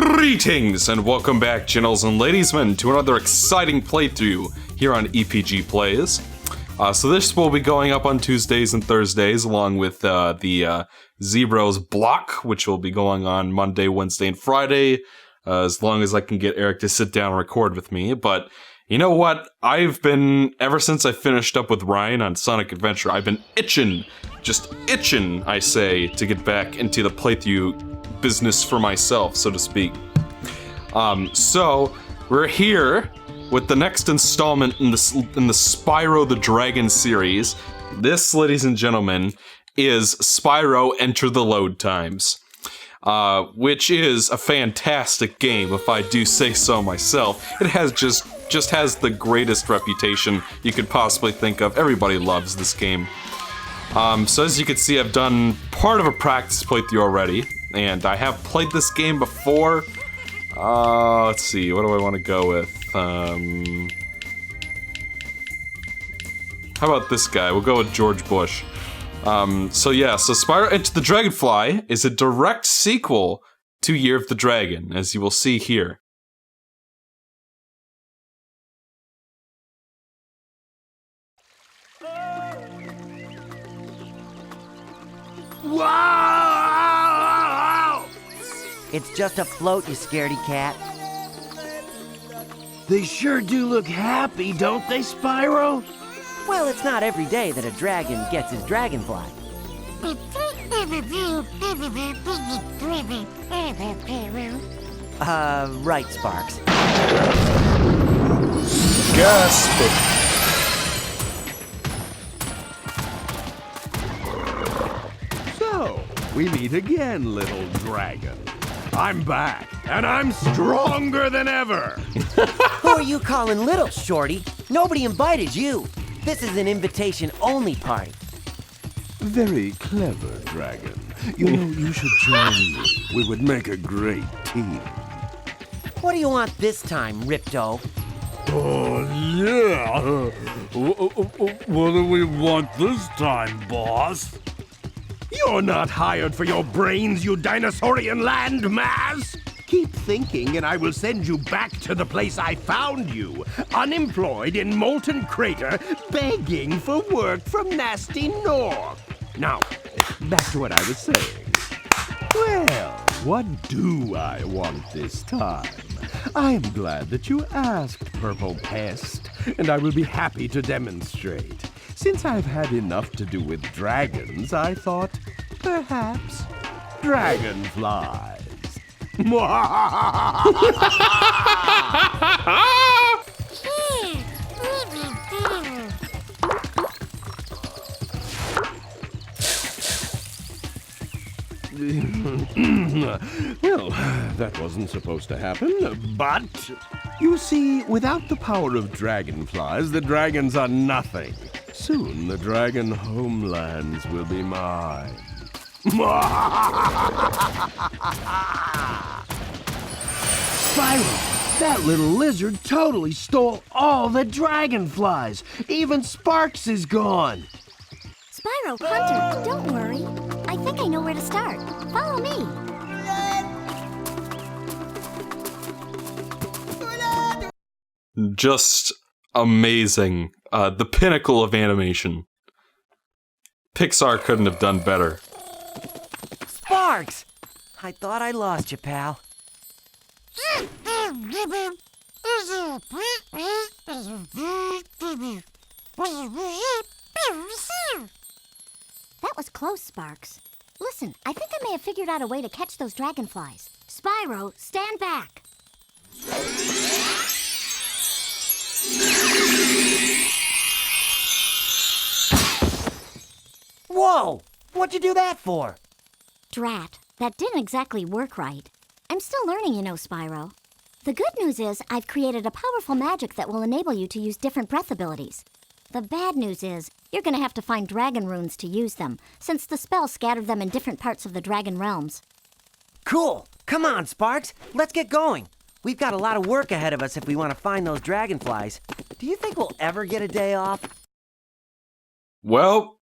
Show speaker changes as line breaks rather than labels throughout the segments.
Greetings and welcome back, gentles and ladiesmen, to another exciting playthrough here on EPG Plays. So this will be going up on Tuesdays and Thursdays, along with the Zero's Block, which will be going on Monday, Wednesday, and Friday, as long as I can get Eric to sit down and record with me. But you know what? Ever since I finished up with Ryan on Sonic Adventure, I've been itching, I say, to get back into the playthrough business for myself, so to speak. So we're here with the next installment in the Spyro the Dragon series. This, ladies and gentlemen, is Spyro Enter the Load Times, which is a fantastic game, if I do say so myself. It has just has the greatest reputation you could possibly think of. Everybody loves this game. So as you can see, I've done part of a practice playthrough already, and I have played this game before. Let's see, what do I want to go with? How about this guy? We'll go with George Bush. So Spyro Enter the Dragonfly is a direct sequel to Year of the Dragon, as you will see here.
Wow!
It's just a float, you scaredy cat.
They sure do look happy, don't they, Spyro?
Well, it's not every day that a dragon gets his dragonfly. Right, Sparks.
Gasp!
So, we meet again, little dragon. I'm back, and I'm stronger than ever.
Who are you calling little, Shorty? Nobody invited you. This is an invitation-only party.
Very clever, dragon. You know, you should join me. We would make a great team.
What do you want this time, Ripto?
Oh, yeah. What do we want this time, boss?
You're not hired for your brains, you dinosaurian landmass! Keep thinking and I will send you back to the place I found you, unemployed in Molten Crater, begging for work from Nasty North. Now, back to what I was saying. Well, what do I want this time? I'm glad that you asked, Purple Pest, and I will be happy to demonstrate. Since I've had enough to do with dragons, I thought, perhaps, dragonflies. Well, that wasn't supposed to happen, but you see, without the power of dragonflies, the dragons are nothing. Soon the dragon homelands will be mine.
Spyro, that little lizard totally stole all the dragonflies. Even Sparks is gone.
Spyro, Hunter, don't worry. I think I know where to start. Follow me.
Just amazing. The pinnacle of animation. Pixar couldn't have done better.
Sparks! I thought I lost you, pal.
That was close, Sparks. Listen, I think I may have figured out a way to catch those dragonflies. Spyro, stand back.
Whoa! What'd you do that for?
Drat, that didn't exactly work right. I'm still learning, you know, Spyro. The good news is I've created a powerful magic that will enable you to use different breath abilities. The bad news is you're going to have to find dragon runes to use them, since the spell scattered them in different parts of the dragon realms.
Cool! Come on, Sparks! Let's get going! We've got a lot of work ahead of us if we want to find those dragonflies. Do you think we'll ever get a day off?
Well,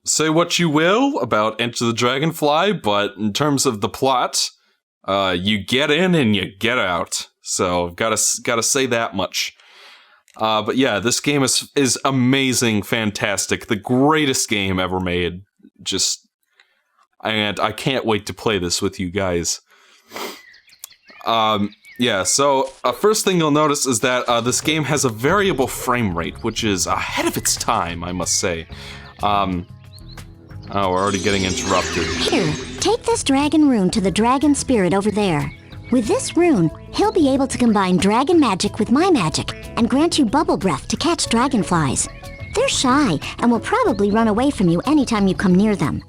say what you will about Enter the Dragonfly, but in terms of the plot, you get in and you get out. So, gotta say that much. But yeah, this game is amazing, fantastic, the greatest game ever made. And I can't wait to play this with you guys. Yeah, so first thing you'll notice is that this game has a variable frame rate, which is ahead of its time, I must say. Oh, we're already getting interrupted.
Here, take this dragon rune to the dragon spirit over there. With this rune, he'll be able to combine dragon magic with my magic and grant you bubble breath to catch dragonflies. They're shy and will probably run away from you anytime you come near them.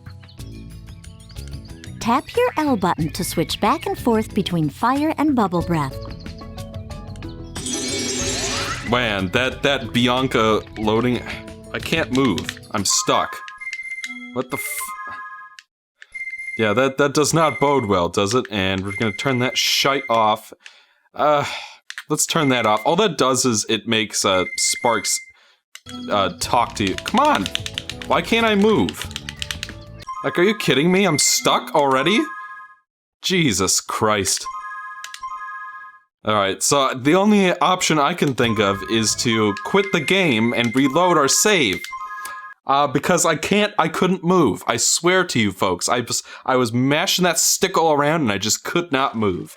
Tap your L button to switch back and forth between fire and bubble breath.
Man, that Bianca loading... I can't move. I'm stuck. What the Yeah, that does not bode well, does it? And we're gonna turn that shite off. Let's turn that off. All that does is it makes Sparks talk to you. Come on! Why can't I move? Like, are you kidding me? I'm stuck already? Jesus Christ. Alright, so the only option I can think of is to quit the game and reload our save. Because I couldn't move. I swear to you folks, I was mashing that stick all around and I just could not move.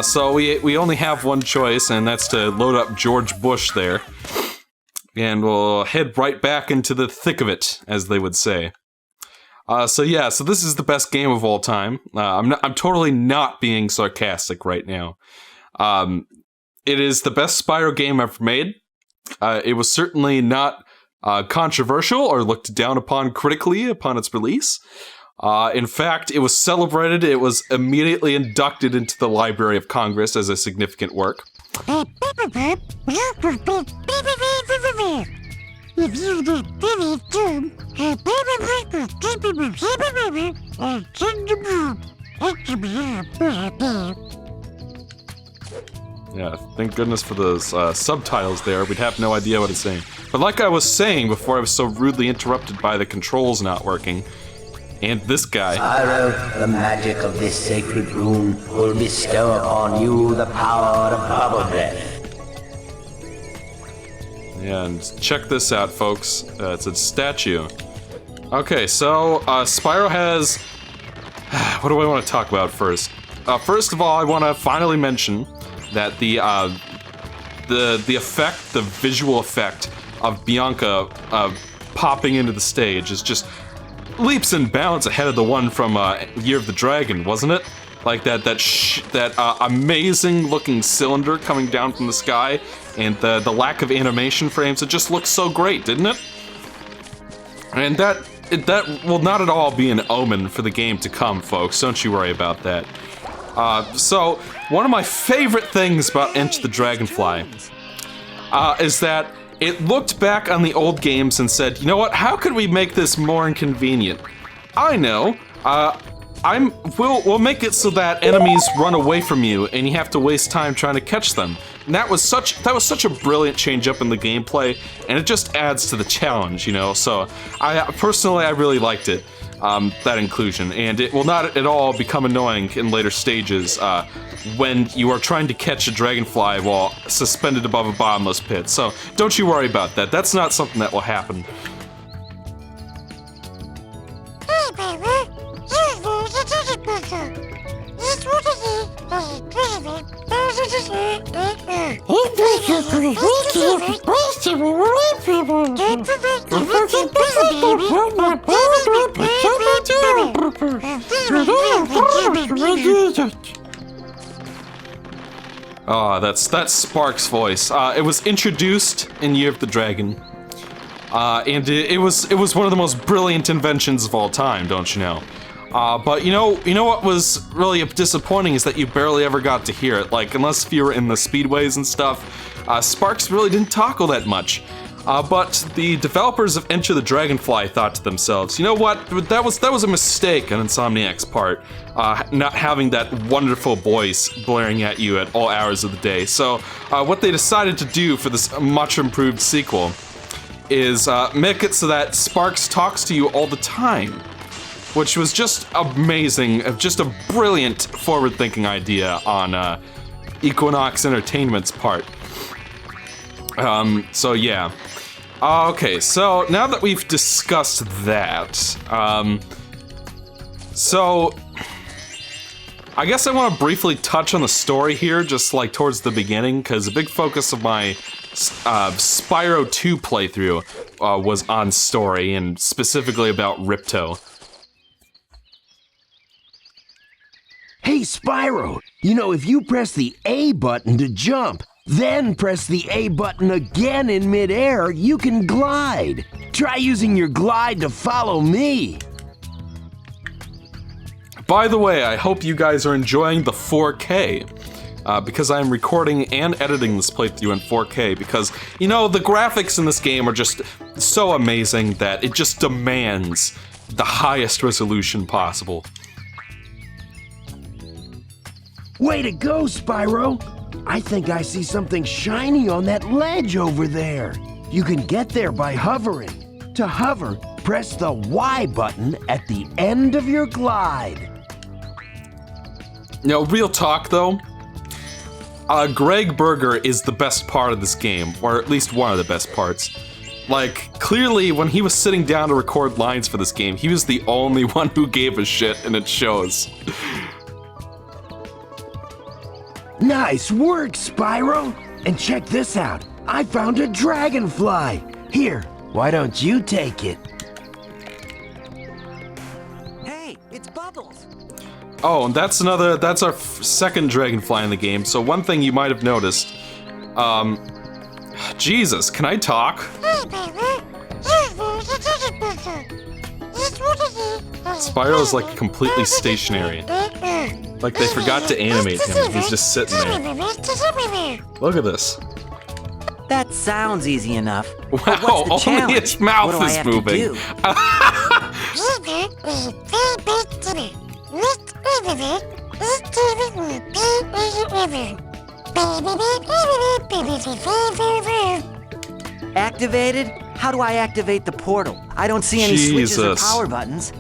So we only have one choice, and that's to load up George Bush there. And we'll head right back into the thick of it, as they would say. So this is the best game of all time. I'm totally not being sarcastic right now. It is the best Spyro game ever made. It was certainly not controversial or looked down upon critically upon its release. In fact, it was celebrated. It was immediately inducted into the Library of Congress as a significant work. Yeah, thank goodness for those subtitles there. We'd have no idea what it's saying. But like I was saying before I was so rudely interrupted by the controls not working, and this guy...
Spyro, the magic of this sacred rune will bestow upon you the power of bubble breath.
Yeah, and check this out, folks. It's a statue. Okay, so Spyro has... What do I want to talk about first? First of all, I want to finally mention that the effect, the visual effect of Bianca popping into the stage is just leaps and bounds ahead of the one from Year of the Dragon, wasn't it? Like that amazing looking cylinder coming down from the sky, and the lack of animation frames. It just looks so great, didn't it? And that will not at all be an omen for the game to come, folks. Don't you worry about that. So one of my favorite things about Enter the Dragonfly is that it looked back on the old games and said, you know what, how could we make this more inconvenient? I know, we'll make it so that enemies run away from you and you have to waste time trying to catch them. And that was such a brilliant change up in the gameplay, and it just adds to the challenge, you know. So I really liked it, that inclusion, and it will not at all become annoying in later stages when you are trying to catch a dragonfly while suspended above a bottomless pit. So don't you worry about that. That's not something that will happen. Oh, that's Spark's voice. It was introduced in Year of the Dragon, and it was one of the most brilliant inventions of all time, don't you know? But you know what was really disappointing is that you barely ever got to hear it. Like, unless you were in the speedways and stuff, Sparks really didn't talk all that much. But the developers of Enter the Dragonfly thought to themselves, you know what, that was a mistake on Insomniac's part, not having that wonderful voice blaring at you at all hours of the day. So what they decided to do for this much improved sequel is make it so that Sparks talks to you all the time, which was just amazing, just a brilliant forward-thinking idea on Equinox Entertainment's part. So yeah. Okay, so now that we've discussed that, so I guess I want to briefly touch on the story here, just like towards the beginning, because a big focus of my Spyro 2 playthrough was on story, and specifically about Ripto.
Hey, Spyro, you know, if you press the A button to jump, then press the A button again in midair, you can glide. Try using your glide to follow me.
By the way, I hope you guys are enjoying the 4K, because I'm recording and editing this playthrough in 4K, because, you know, the graphics in this game are just so amazing that it just demands the highest resolution possible.
Way to go, Spyro! I think I see something shiny on that ledge over there. You can get there by hovering. To hover, press the Y button at the end of your glide.
Now, real talk though, Greg Berger is the best part of this game, or at least one of the best parts. Like, clearly, when he was sitting down to record lines for this game, he was the only one who gave a shit, and it shows.
Nice work, Spyro! And check this out. I found a dragonfly. Here, why don't you take it?
Hey, it's Bubbles.
Oh, and that's our second dragonfly in the game, so one thing you might have noticed, Jesus, can I talk? Spyro's like completely stationary. Like they forgot to animate him, he's just sitting there. Look at this.
That sounds easy enough. But
Wow,
what's the
only
challenge?
its mouth
What do I
is
have to
moving.
do? Activated? How do I activate the portal? I don't see any switches or
Jesus.
power buttons.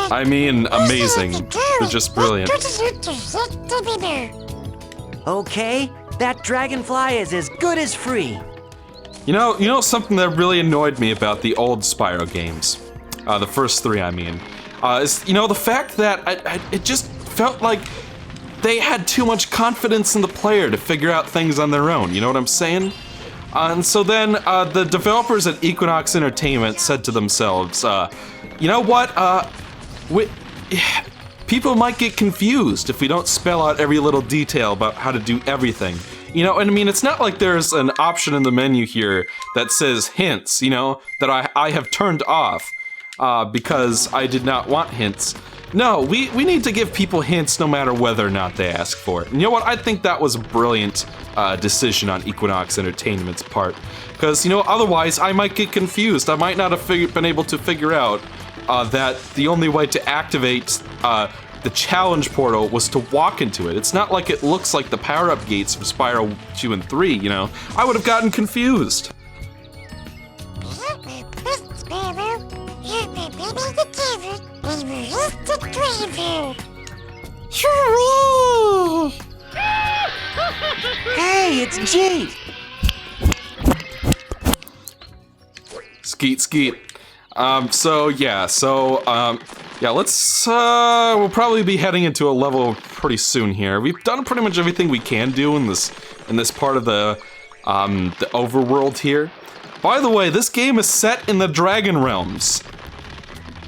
I mean, amazing. They're just brilliant.
Okay, that dragonfly is as good as free.
You know something that really annoyed me about the old Spyro games, the first three, I mean, is the fact that it just felt like they had too much confidence in the player to figure out things on their own. You know what I'm saying? And so then the developers at Equinox Entertainment said to themselves, you know what? People might get confused if we don't spell out every little detail about how to do everything. You know, and I mean, it's not like there's an option in the menu here that says hints, that I have turned off because I did not want hints. No, we need to give people hints no matter whether or not they ask for it. And you know what? I think that was a brilliant decision on Equinox Entertainment's part. Because, otherwise I might get confused. I might not have been able to figure out that the only way to activate the challenge portal was to walk into it. It's not like it looks like the power-up gates from Spyro 2 and 3, I would have gotten confused.
Hey, it's Jeet!
Skeet, skeet. Let's, we'll probably be heading into a level pretty soon here. We've done pretty much everything we can do in this part of the overworld here. By the way, this game is set in the Dragon Realms.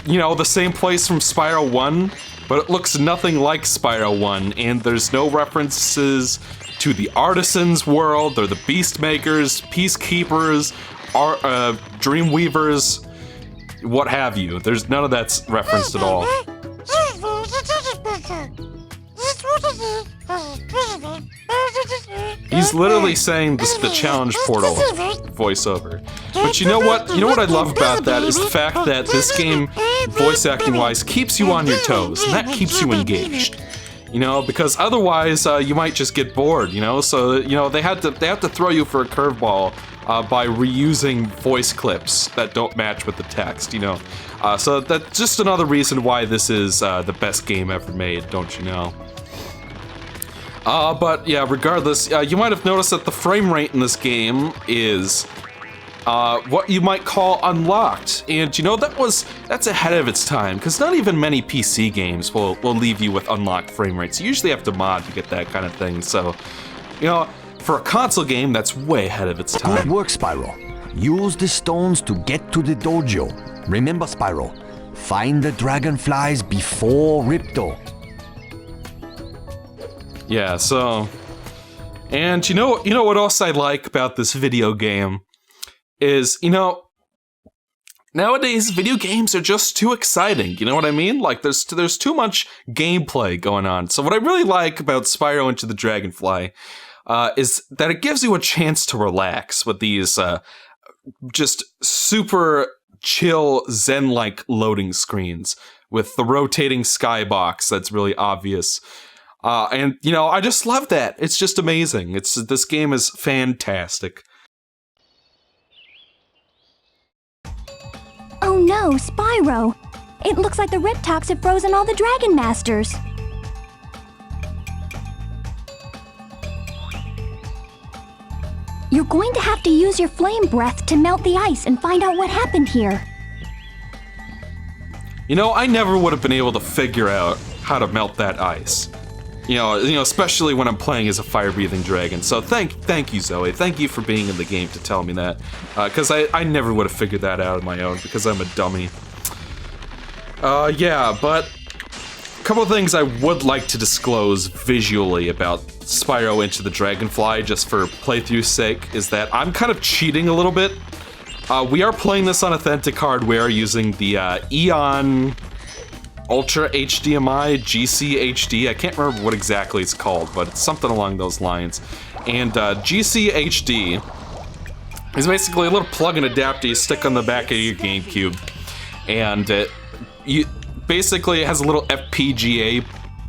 The same place from Spyro 1, but it looks nothing like Spyro 1, and there's no references to the Artisans world, or the Beastmakers, Peacekeepers, Dreamweavers, what have you. There's none of that's referenced at all. He's literally saying the challenge portal voiceover. But you know what? You know what I love about that is the fact that this game, voice acting wise, keeps you on your toes, and that keeps you engaged. You know, because otherwise you might just get bored. You know, so you know they have to throw you for a curveball by reusing voice clips that don't match with the text. You know, so that's just another reason why this is the best game ever made. Don't you know? But yeah, regardless, you might have noticed that the frame rate in this game is what you might call unlocked. And you know, that's ahead of its time, because not even many PC games will leave you with unlocked frame rates. You usually have to mod to get that kind of thing, so, you know, for a console game, that's way ahead of its time.
Good work, Spyro. Use the stones to get to the dojo. Remember, Spyro, find the dragonflies before Ripto.
Yeah, so, and you know what else I like about this video game is, you know, nowadays video games are just too exciting. You know what I mean? Like there's too much gameplay going on. So what I really like about Spyro Into the Dragonfly is that it gives you a chance to relax with these just super chill zen-like loading screens with the rotating skybox that's really obvious. And, you know, I just love that. It's just amazing. This game is fantastic.
Oh no, Spyro! It looks like the Riptocs have frozen all the Dragon Masters. You're going to have to use your flame breath to melt the ice and find out what happened here.
You know, I never would have been able to figure out how to melt that ice. You know, especially when I'm playing as a fire-breathing dragon. So thank you, Zoe. Thank you for being in the game to tell me that. Because I never would have figured that out on my own, because I'm a dummy. Yeah, but a couple of things I would like to disclose visually about Spyro Into the Dragonfly, just for playthrough's sake, is that I'm kind of cheating a little bit. We are playing this on authentic hardware using the Eon Ultra HDMI GCHD. I can't remember what exactly it's called, but it's something along those lines. And GCHD is basically a little plug-in adapter you stick on the back of your GameCube, and it has a little FPGA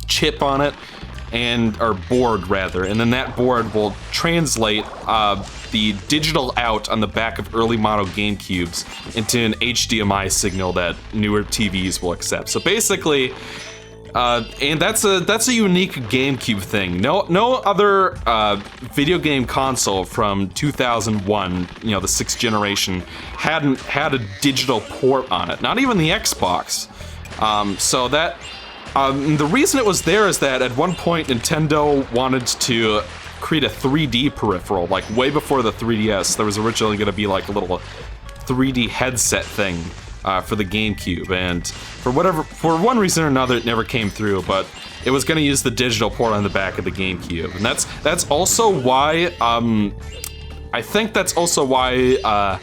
chip on it, or board rather, and then that board will translate the digital out on the back of early model GameCubes into an HDMI signal that newer TVs will accept. So basically, and that's a unique GameCube thing. No other video game console from 2001, you know, the 6th generation, hadn't had a digital port on it. Not even the Xbox. So that the reason it was there is that at one point Nintendo wanted to create a 3D peripheral, like way before the 3DS. There was originally going to be like a little 3D headset thing for the GameCube, and for one reason or another, it never came through. But it was going to use the digital port on the back of the GameCube, and that's also why I think that's also why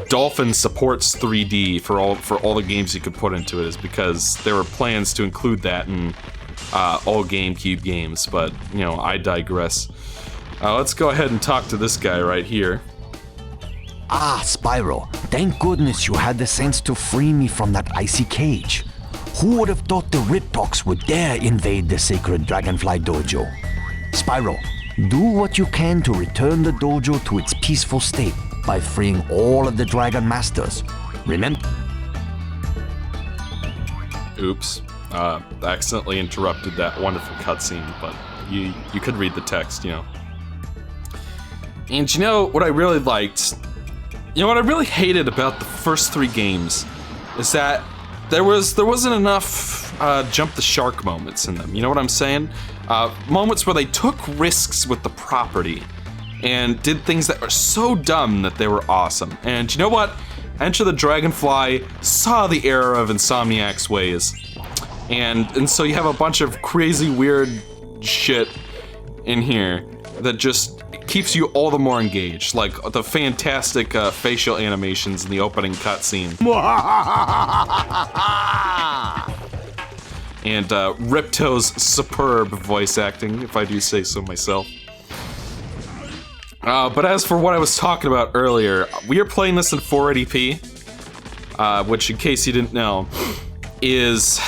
Dolphin supports 3D for all the games you could put into it, is because there were plans to include that in all GameCube games, but, you know, I digress. Let's go ahead and talk to this guy right here.
Ah, Spyro, thank goodness you had the sense to free me from that icy cage. Who would have thought the Riptocs would dare invade the sacred Dragonfly dojo? Spyro, do what you can to return the dojo to its peaceful state by freeing all of the Dragon Masters. Remember?
Oops. Accidentally interrupted that wonderful cutscene, but you could read the text, you know. And you know what I really liked? You know what I really hated about the first 3 games is that there wasn't enough jump the shark moments in them. You know what I'm saying? Moments where they took risks with the property and did things that were so dumb that they were awesome. And you know what? Enter the Dragonfly saw the error of Insomniac's ways. And so you have a bunch of crazy, weird shit in here that just keeps you all the more engaged, like the fantastic facial animations in the opening cutscene. and Ripto's superb voice acting, if I do say so myself. But as for what I was talking about earlier, we are playing this in 480p, which, in case you didn't know, is...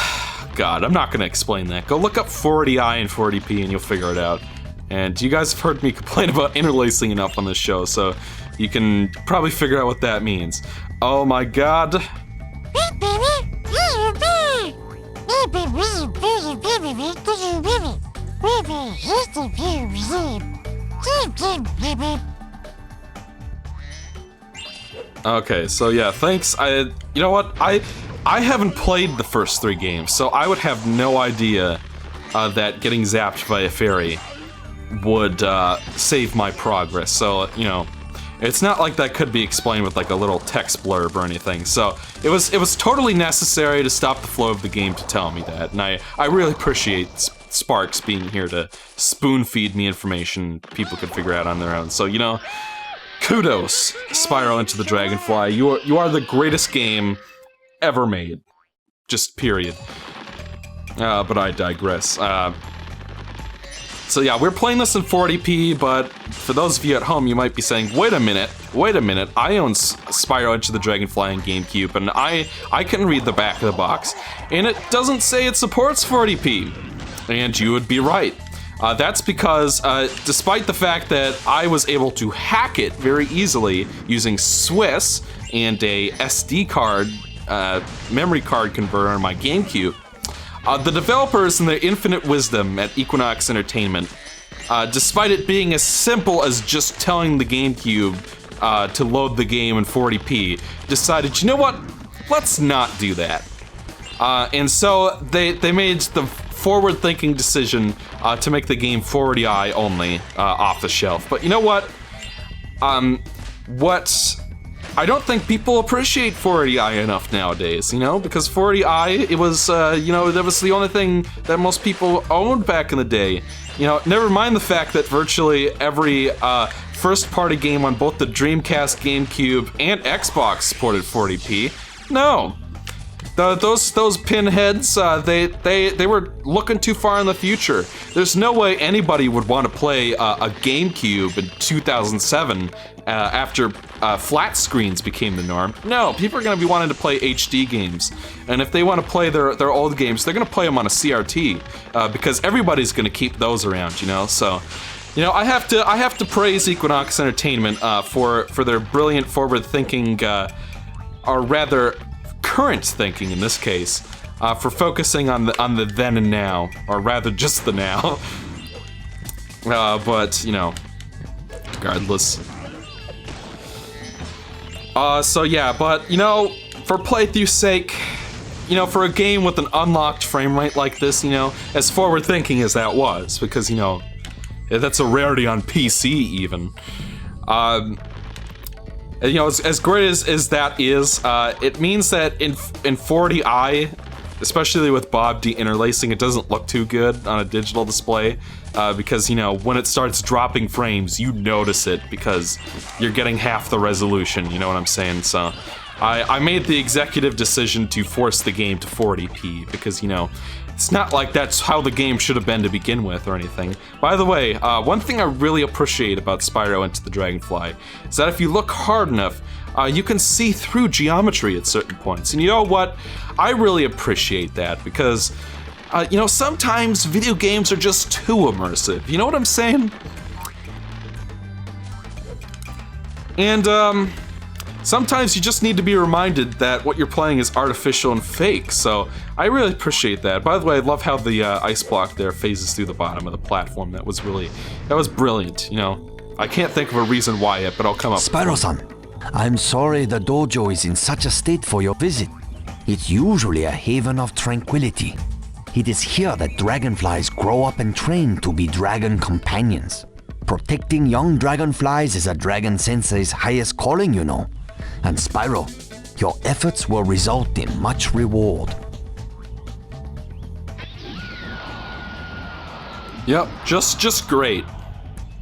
God, I'm not going to explain that. Go look up 480i and 480p and you'll figure it out. And you guys have heard me complain about interlacing enough on this show, so you can probably figure out what that means. Oh my god. Okay, so yeah, thanks. You know what? I haven't played the first 3 games, so I would have no idea that getting zapped by a fairy would save my progress. So, you know, it's not like that could be explained with like a little text blurb or anything. So it was totally necessary to stop the flow of the game to tell me that, and I really appreciate Sparks being here to spoon feed me information people could figure out on their own. So, you know, kudos, Spyro Into the Dragonfly. You are the greatest game ever made. Just period. But I digress. So yeah, we're playing this in 480p, but for those of you at home, you might be saying, wait a minute, I own Spyro Into the Dragonfly on GameCube, and I can read the back of the box, and it doesn't say it supports 480p. And you would be right. That's because, despite the fact that I was able to hack it very easily using Swiss and a SD card, memory card converter on my GameCube, the developers in their infinite wisdom at Equinox Entertainment, despite it being as simple as just telling the GameCube to load the game in 40p, decided, you know what, let's not do that. And so they made the forward-thinking decision to make the game 480i only off the shelf. But you know what? I don't think people appreciate 480i enough nowadays, you know, because 480i, it was, you know, that was the only thing that most people owned back in the day. You know, never mind the fact that virtually every first-party game on both the Dreamcast, GameCube, and Xbox supported 480p. No. Those pinheads, they were looking too far in the future. There's no way anybody would want to play a GameCube in 2007 after flat screens became the norm. No, people are going to be wanting to play HD games, and if they want to play their old games, they're going to play them on a CRT because everybody's going to keep those around, you know. So, you know, I have to praise Equinox Entertainment for their brilliant forward-thinking, or rather, current thinking in this case, for focusing on the then and now, or rather just the now. But you know, regardless. So yeah, but you know, for playthrough's sake, you know, for a game with an unlocked frame rate like this, you know, as forward thinking as that was, because you know, that's a rarity on PC even. You know, as great as that is, it means that in 480i, especially with Bob deinterlacing, it doesn't look too good on a digital display, because, you know, when it starts dropping frames, you notice it because you're getting half the resolution, you know what I'm saying? So, I made the executive decision to force the game to 480p, because, you know, it's not like that's how the game should have been to begin with or anything. By the way, one thing I really appreciate about Spyro Into the Dragonfly is that if you look hard enough, you can see through geometry at certain points. And you know what? I really appreciate that because, you know, sometimes video games are just too immersive. You know what I'm saying? And, sometimes you just need to be reminded that what you're playing is artificial and fake, so I really appreciate that. By the way, I love how the ice block there phases through the bottom of the platform. That was brilliant, you know. I can't think of a reason why yet, but I'll come up with one.
Spyro-san, I'm sorry the dojo is in such a state for your visit. It's usually a haven of tranquility. It is here that dragonflies grow up and train to be dragon companions. Protecting young dragonflies is a dragon sensei's highest calling, you know. And Spyro, your efforts will result in much reward.
Yep, just great.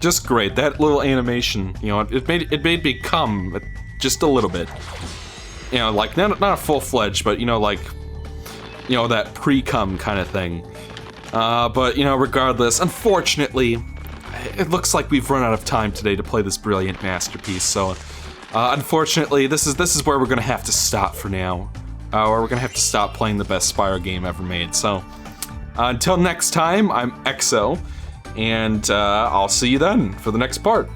Just great. That little animation, you know, it made me come just a little bit. You know, like not a full-fledged, but you know, like you know, that pre-cum kind of thing. But, you know, regardless, unfortunately, it looks like we've run out of time today to play this brilliant masterpiece, so unfortunately, this is where we're gonna have to stop for now. Or we're gonna have to stop playing the best Spyro game ever made, so until next time, I'm EXO, and I'll see you then for the next part.